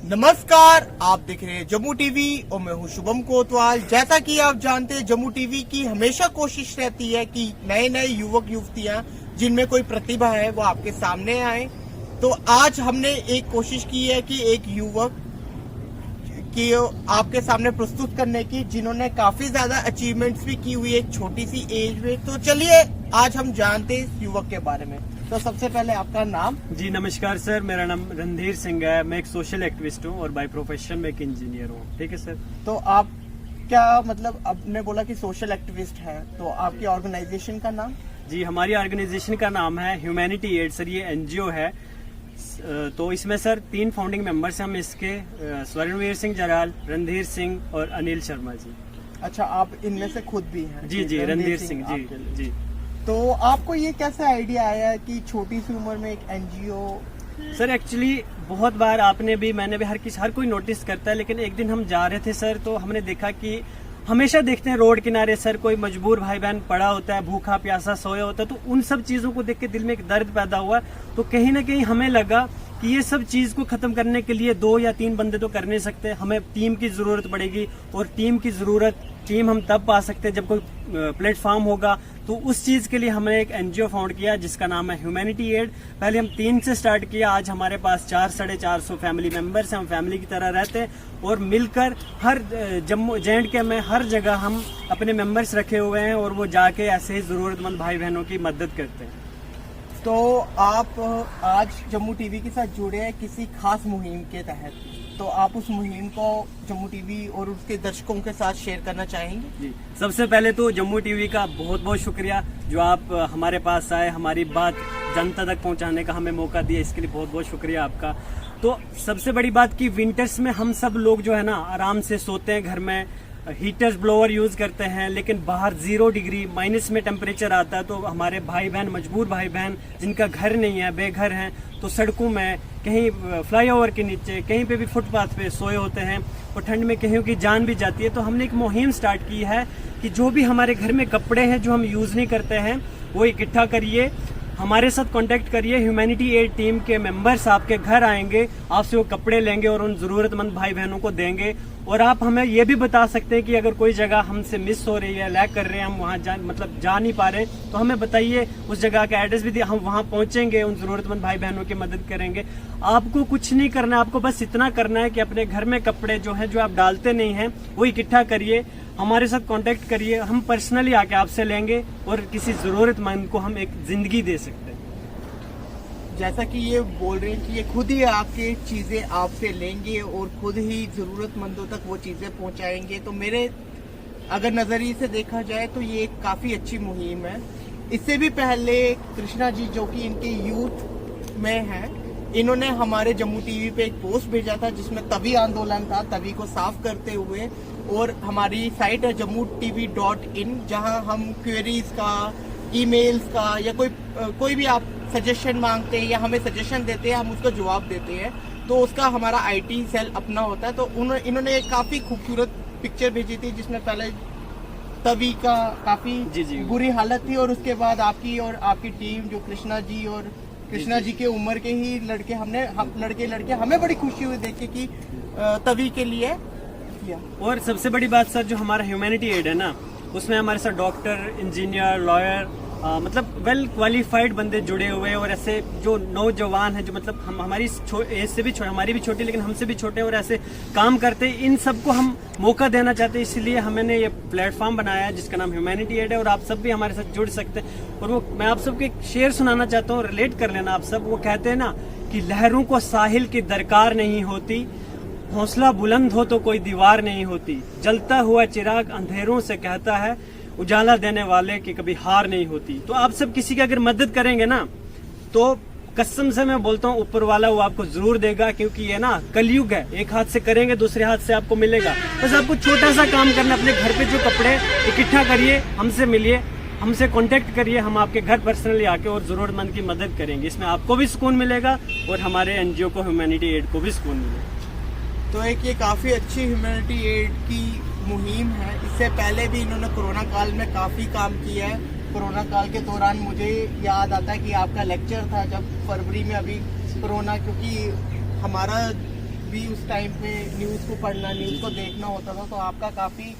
नमस्कार, आप देख रहे हैं जम्मू टीवी और मैं हूं शुभम कोतवाल। जैसा कि आप जानते हैं, जम्मू टीवी की हमेशा कोशिश रहती है कि नए नए युवक युवतियां जिनमें कोई प्रतिभा है वो आपके सामने आए। तो आज हमने एक कोशिश की है कि एक युवक की आपके सामने प्रस्तुत करने की, जिन्होंने काफी ज्यादा अचीवमेंट्स भी की हुई है एक छोटी सी एज में। तो चलिए आज हम जानते हैं इस युवक के बारे में। तो सबसे पहले आपका नाम। जी नमस्कार सर, मेरा नाम रणधीर सिंह है। मैं एक सोशल एक्टिविस्ट हूँ और बाय प्रोफेशन में एक इंजीनियर हूँ। ठीक है सर। तो आप क्या मतलब, आपने बोला कि सोशल एक्टिविस्ट है, तो आपकी ऑर्गेनाइजेशन का नाम? जी हमारी ऑर्गेनाइजेशन का नाम है ह्यूमैनिटी एड सर। ये एनजीओ है। तो इसमें सर 3 फाउंडिंग मेंबर्स हैं हम इसके, स्वर्णवीर सिंह जराल, रणधीर सिंह और अनिल शर्मा जी। अच्छा, आप इनमें से खुद भी हैं? जी रणधीर सिंह जी। तो आपको ये कैसे आइडिया आया कि छोटी सी उम्र में एक एनजीओ? सर एक्चुअली बहुत बार आपने भी, मैंने भी, हर कोई नोटिस करता है। लेकिन एक दिन हम जा रहे थे सर, तो हमने देखा कि हमेशा देखते हैं रोड किनारे सर कोई मजबूर भाई बहन पड़ा होता है, भूखा प्यासा सोया होता है। तो उन सब चीजों को देख के दिल में एक दर्द पैदा हुआ। तो कहीं ना कहीं हमें लगा कि ये सब चीज को खत्म करने के लिए 2 या 3 बंदे तो कर नहीं सकते, हमें टीम की जरूरत पड़ेगी। और टीम हम तब पा सकते हैं जब कोई प्लेटफॉर्म होगा। तो उस चीज के लिए हमने एक एनजीओ फाउंड किया जिसका नाम है ह्यूमैनिटी एड। पहले हम 3 से स्टार्ट किया। आज हमारे पास 400-450 फैमिली मेंबर्स हैं। हम फैमिली की तरह रहते हैं और मिलकर हर जम्मू J&K में हर जगह हम अपने मेंबर्स रखे हुए हैं और वो जाके ऐसे ही जरूरतमंद भाई बहनों की मदद करते हैं। तो आप आज जम्मू टीवी के साथ जुड़े हैं किसी खास मुहिम के तहत, तो आप उस मुहिम को जम्मू टीवी और उसके दर्शकों के साथ शेयर करना चाहेंगे? जी, सबसे पहले तो जम्मू टीवी का बहुत बहुत शुक्रिया जो आप हमारे पास आए, हमारी बात जनता तक पहुंचाने का हमें मौका दिया। इसके लिए बहुत बहुत शुक्रिया आपका। तो सबसे बड़ी बात कि विंटर्स में हम सब लोग जो है ना आराम से सोते हैं घर में, हीटर्स ब्लोअर यूज करते हैं, लेकिन बाहर 0 डिग्री माइनस में टेम्परेचर आता है। तो हमारे भाई बहन, मजबूर भाई बहन जिनका घर नहीं है, बेघर हैं, तो सड़कों में, कहीं फ्लाईओवर के नीचे, कहीं पे भी फुटपाथ पे सोए होते हैं और ठंड में कहीं की जान भी जाती है। तो हमने एक मुहिम स्टार्ट की है कि जो भी हमारे घर में कपड़े हैं जो हम यूज नहीं करते हैं वो इकट्ठा करिए, हमारे साथ कांटेक्ट करिए। ह्यूमैनिटी एड टीम के मेंबर्स आपके घर आएंगे, आपसे वो कपड़े लेंगे और उन जरूरतमंद भाई बहनों को देंगे। और आप हमें ये भी बता सकते हैं कि अगर कोई जगह हमसे मिस हो रही है, लैग कर रहे हैं, हम वहाँ जा नहीं पा रहे, तो हमें बताइए, उस जगह का एड्रेस भी दिए, हम वहाँ पहुंचेंगे, उन जरूरतमंद भाई बहनों की मदद करेंगे। आपको कुछ नहीं करना है, आपको बस इतना करना है कि अपने घर में कपड़े जो है, जो आप डालते नहीं हैं, वो इकट्ठा करिए, हमारे साथ कांटेक्ट करिए, हम पर्सनली आके आपसे लेंगे और किसी जरूरतमंद को हम एक जिंदगी दे सकते हैं। जैसा कि ये बोल रहे हैं कि ये खुद ही आके चीजें आपसे लेंगे और खुद ही जरूरतमंदों तक वो चीजें पहुंचाएंगे, तो मेरे अगर नजरिए से देखा जाए तो ये एक काफी अच्छी मुहिम है। इससे भी पहले कृष्णा जी, जो कि इनके यूथ में है, इन्होंने हमारे जम्मू टीवी पे एक पोस्ट भेजा था जिसमें तवी आंदोलन था, तवी को साफ करते हुए। और हमारी साइट है jammutv.in, जहां हम क्वेरीज का, ईमेल्स का, या कोई भी आप सजेशन मांगते हैं या हमें सजेशन देते हैं, हम उसका जवाब देते हैं। तो उसका हमारा IT सेल अपना होता है। तो इन्होंने एक काफी खूबसूरत पिक्चर भेजी थी जिसमें पहले तवी का काफी बुरी हालत थी और उसके बाद आपकी और आपकी टीम, जो कृष्णा जी के उम्र के ही लड़के, लड़के हमें बड़ी खुशी हुई देख के कि तवी के लिए किया। और सबसे बड़ी बात सर, जो हमारा ह्यूमैनिटी एड है ना, उसमें हमारे साथ डॉक्टर, इंजीनियर, लॉयर, मतलब वेल क्वालिफाइड बंदे जुड़े हुए हैं। और ऐसे जो नौजवान हैं, जो मतलब हमारी एज से भी हमारी भी छोटी, लेकिन हमसे भी छोटे और ऐसे काम करते हैं, इन सबको हम मौका देना चाहते हैं। इसलिए हमने ये प्लेटफॉर्म बनाया है जिसका नाम ह्यूमैनिटी एड है। और आप सब भी हमारे साथ जुड़ सकते हैं। और वो मैं आप सबको एक शेर सुनाना चाहता हूँ, रिलेट कर लेना आप सब। वो कहते हैं ना कि लहरों को साहिल की दरकार नहीं होती, हौसला बुलंद हो तो कोई दीवार नहीं होती, जलता हुआ चिराग अंधेरों से कहता है, उजाला देने वाले की कभी हार नहीं होती। तो आप सब किसी की अगर मदद करेंगे ना, तो कसम से मैं बोलता हूँ ऊपर वाला वो आपको जरूर देगा, क्योंकि ये ना कलयुग है। एक हाथ से करेंगे, दूसरे हाथ से आपको मिलेगा। बस आपको छोटा सा काम करना, अपने घर पे जो कपड़े इकट्ठा करिए, हमसे मिलिए, हमसे कांटेक्ट करिए, हम आपके घर पर्सनली आके और जरूरतमंद की मदद करेंगे। इसमें आपको भी सुकून मिलेगा और हमारे एनजीओ को, ह्यूमैनिटी एड को भी सुकून मिलेगा। तो एक ये काफी अच्छी ह्यूमैनिटी एड की मुहिम है। इससे पहले भी इन्होंने कोरोना काल में काफी काम किया है। कोरोना काल के दौरान मुझे याद आता है कि आपका लेक्चर था जब फरवरी में, अभी कोरोना, क्योंकि हमारा भी उस टाइम पे न्यूज़ को पढ़ना, न्यूज़ को देखना होता था, तो आपका काफ़ी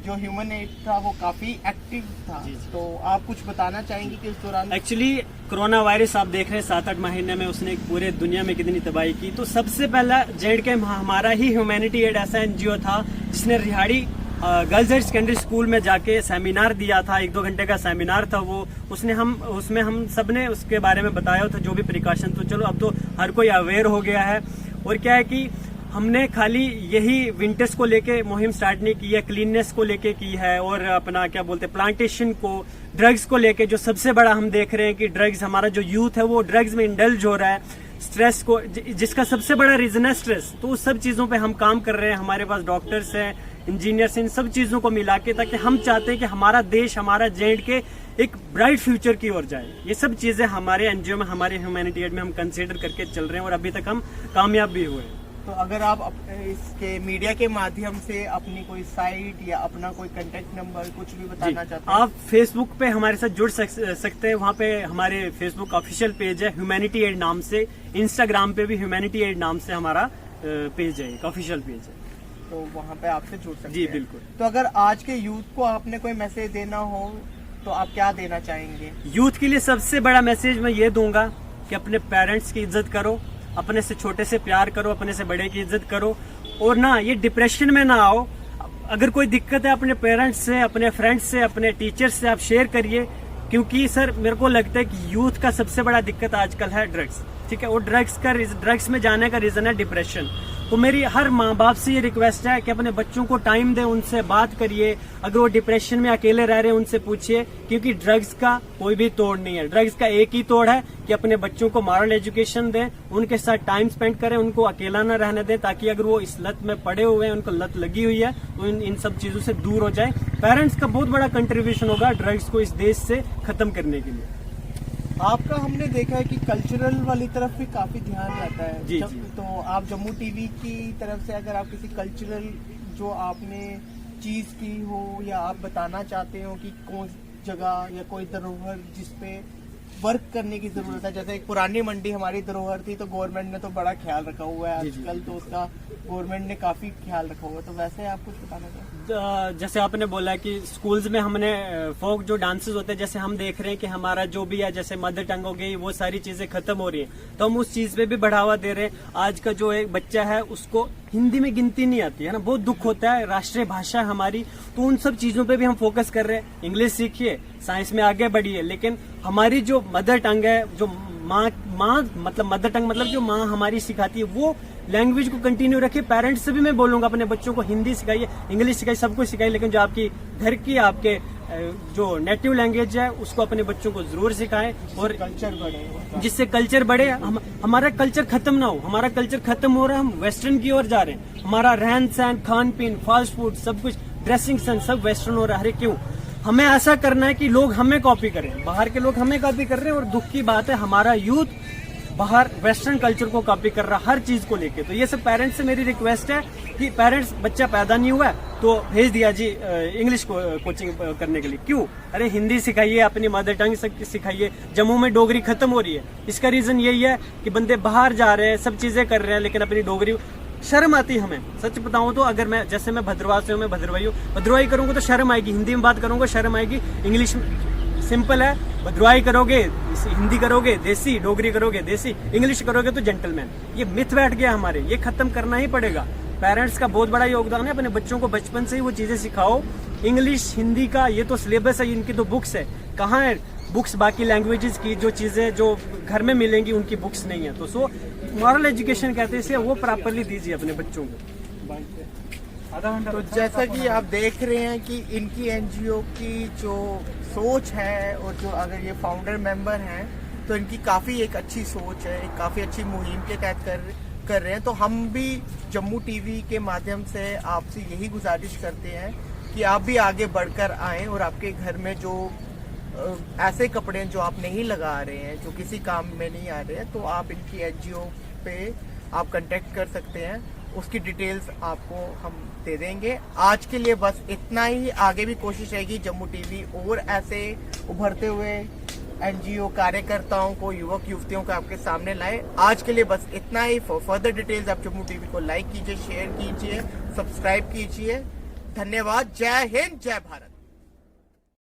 जो ह्यूमन एड था वो काफ़ी एक्टिव था। तो आप कुछ बताना चाहेंगे कि उस दौरान एक्चुअली कोरोना वायरस आप देख रहे हैं 7-8 महीने में उसने पूरे दुनिया में कितनी तबाही की। तो सबसे पहला जेड हमारा ही ह्यूमैनिटी एड ऐसा एनजीओ था जिसने रिहाड़ी गर्ल्स हायर सेकेंडरी स्कूल में जाके सेमिनार दिया था। 1-2 घंटे का सेमिनार था वो। उसमें हम सब ने उसके बारे में बताया था जो भी प्रिकॉशन। तो चलो अब तो हर कोई अवेयर हो गया है। और क्या है कि हमने खाली यही विंटर्स को लेके मुहिम स्टार्ट नहीं की है, क्लीननेस को लेके की है, और अपना क्या बोलते हैं प्लांटेशन को, ड्रग्स को लेके जो सबसे बड़ा हम देख रहे हैं कि ड्रग्स, हमारा जो यूथ है वो ड्रग्स में इंडल्ज हो रहा है, स्ट्रेस को, जिसका सबसे बड़ा रीजन है स्ट्रेस। तो उस सब चीजों पे हम काम कर रहे हैं। हमारे पास डॉक्टर्स हैं, इंजीनियर्स, इन सब चीजों को मिला के, ताकि हम चाहते हैं कि हमारा देश, हमारा J&K एक ब्राइट फ्यूचर की ओर जाए। ये सब चीजें हमारे एनजीओ में, हमारे ह्यूमैनिटी एड में हम कंसिडर करके चल रहे हैं और अभी तक हम कामयाब भी हुए। तो अगर आप इसके मीडिया के माध्यम से अपनी कोई साइट या अपना कोई कांटेक्ट नंबर कुछ भी बताना चाहते हैं? आप फेसबुक पे हमारे साथ जुड़ सकते हैं। वहाँ पे हमारे फेसबुक ऑफिशियल पेज है ह्यूमैनिटी एड नाम से। इंस्टाग्राम पे भी ह्यूमैनिटी एड नाम से हमारा पेज है, एक ऑफिशियल पेज है। तो वहाँ पे आपसे जुड़ सकते जी हैं। बिल्कुल। तो अगर आज के यूथ को आपने कोई मैसेज देना हो तो आप क्या देना चाहेंगे? यूथ के लिए सबसे बड़ा मैसेज मैं ये दूंगा कि अपने पेरेंट्स की इज्जत करो, अपने से छोटे से प्यार करो, अपने से बड़े की इज्जत करो, और ना ये डिप्रेशन में ना आओ। अगर कोई दिक्कत है अपने पेरेंट्स से, अपने फ्रेंड्स से, अपने टीचर्स से आप शेयर करिए। क्योंकि सर मेरे को लगता है कि यूथ का सबसे बड़ा दिक्कत आजकल है ड्रग्स, ठीक है। और ड्रग्स में जाने का रीजन है डिप्रेशन। तो मेरी हर माँ बाप से ये रिक्वेस्ट है कि अपने बच्चों को टाइम दें, उनसे बात करिए। अगर वो डिप्रेशन में अकेले रह रहे हैं उनसे पूछिए, क्योंकि ड्रग्स का कोई भी तोड़ नहीं है। ड्रग्स का एक ही तोड़ है कि अपने बच्चों को मॉरल एजुकेशन दें, उनके साथ टाइम स्पेंड करें, उनको अकेला न रहने दें, ताकि अगर वो इस लत में पड़े हुए हैं, उनको लत लगी हुई है, तो इन सब चीजों से दूर हो जाए। पेरेंट्स का बहुत बड़ा कंट्रीब्यूशन होगा ड्रग्स को इस देश से खत्म करने के लिए। आपका हमने देखा है कि कल्चरल वाली तरफ भी काफी ध्यान रहता है। जी। तो आप जम्मू टीवी की तरफ से अगर आप किसी कल्चरल जो आपने चीज की हो या आप बताना चाहते हो कि कौन जगह या कोई धरोहर जिसपे वर्क करने की जरूरत है, जैसे एक पुरानी मंडी हमारी धरोहर थी, तो गवर्नमेंट ने तो बड़ा ख्याल रखा हुआ है आजकल, तो उसका गवर्नमेंट ने काफी ख्याल रखा हुआ है। तो वैसे आप कुछ बताना चाहेंगे? जैसे आपने बोला कि स्कूल्स में हमने फोक जो डांसेस होते हैं, जैसे हम देख रहे हैं कि हमारा जो भी है, जैसे मदर टंग हो गई, वो सारी चीजें खत्म हो रही हैं, तो हम उस चीज पे भी बढ़ावा दे रहे हैं। आज का जो एक बच्चा है उसको हिंदी में गिनती नहीं आती है ना, बहुत दुख होता है, राष्ट्रीय भाषा है हमारी, तो उन सब चीजों पे भी हम फोकस कर रहे हैं। इंग्लिश सीखिए, साइंस में आगे बढ़िए, लेकिन हमारी जो मदर टंग है, जो माँ मतलब मदर टंग मतलब जो माँ हमारी सिखाती है, वो लैंग्वेज को कंटिन्यू रखिए। पेरेंट्स से भी मैं बोलूंगा अपने बच्चों को हिंदी सिखाइए, इंग्लिश सिखाइए, सब कुछ सिखाइए, लेकिन जो आपकी घर की आपके जो नेटिव लैंग्वेज है उसको अपने बच्चों को जरूर सिखाएं, और कल्चर बढ़े, जिससे कल्चर बढ़े। हमारा कल्चर खत्म ना हो। हमारा कल्चर खत्म हो रहा है, हम वेस्टर्न की ओर जा रहे हैं। हमारा रहन सहन, खान पीन, फास्ट फूड, सब कुछ, ड्रेसिंग सेंस सब वेस्टर्न हो रहा है। अरे क्यों? हमें ऐसा करना है कि लोग हमें कॉपी करें, बाहर के लोग हमें कॉपी कर रहे हैं, और दुख की बात है हमारा यूथ बाहर वेस्टर्न कल्चर को कॉपी कर रहा हर चीज को लेके। तो ये सब पेरेंट्स से मेरी रिक्वेस्ट है कि पेरेंट्स, बच्चा पैदा नहीं हुआ है तो भेज दिया जी इंग्लिश कोचिंग करने के लिए। क्यों? अरे हिंदी सिखाइए, अपनी मदर टंग सिखाइए। जम्मू में डोगरी खत्म हो रही है, इसका रीजन यही है कि बंदे बाहर जा रहे हैं, सब चीजें कर रहे हैं, लेकिन अपनी डोगरी, शर्म आती है हमें। सच बताऊं तो अगर मैं, जैसे मैं भद्रवाह से हूँ, मैं भद्रवाही हूँ, भद्रवाही करूंगा तो शर्म आएगी, हिंदी में बात करूंगा शर्म आएगी, इंग्लिश में सिंपल है, भद्रवाही करोगे हिंदी करोगे देसी, डोगरी करोगे देसी, इंग्लिश करोगे तो जेंटलमैन। ये मिथ बैठ गया हमारे, ये खत्म करना ही पड़ेगा। पेरेंट्स का बहुत बड़ा योगदान है, अपने बच्चों को बचपन से ही वो चीजें सिखाओ। इंग्लिश हिंदी का ये तो सिलेबस है, इनकी तो बुक्स है, कहाँ है बुक्स? बाकी लैंग्वेजेस की जो चीजें जो घर में मिलेंगी उनकी बुक्स नहीं है। तो सो मॉरल एजुकेशन कहते हैं इसे, वो प्रॉपरली दीजिए अपने बच्चों को। तो जैसा कि आप देख रहे हैं कि इनकी एनजीओ की जो सोच है, और जो अगर ये फाउंडर मेंबर हैं, तो इनकी काफ़ी एक अच्छी सोच है, एक काफ़ी अच्छी मुहिम के तहत कर रहे हैं। तो हम भी जम्मू टीवी के माध्यम से आपसे यही गुजारिश करते हैं कि आप भी आगे बढ़कर आएँ, और आपके घर में जो ऐसे कपड़े जो आप नहीं लगा रहे हैं, जो किसी काम में नहीं आ रहे हैं, तो आप इनकी एनजीओ पे आप कांटेक्ट कर सकते हैं। उसकी डिटेल्स आपको हम दे देंगे। आज के लिए बस इतना ही। आगे भी कोशिश रहेगी जम्मू टीवी और ऐसे उभरते हुए एनजीओ कार्यकर्ताओं को, युवक युवतियों को आपके सामने लाए। आज के लिए बस इतना ही। फॉर फर्दर डिटेल्स आप जम्मू टीवी को लाइक कीजिए, शेयर कीजिए, सब्सक्राइब कीजिए। धन्यवाद। जय हिंद, जय भारत।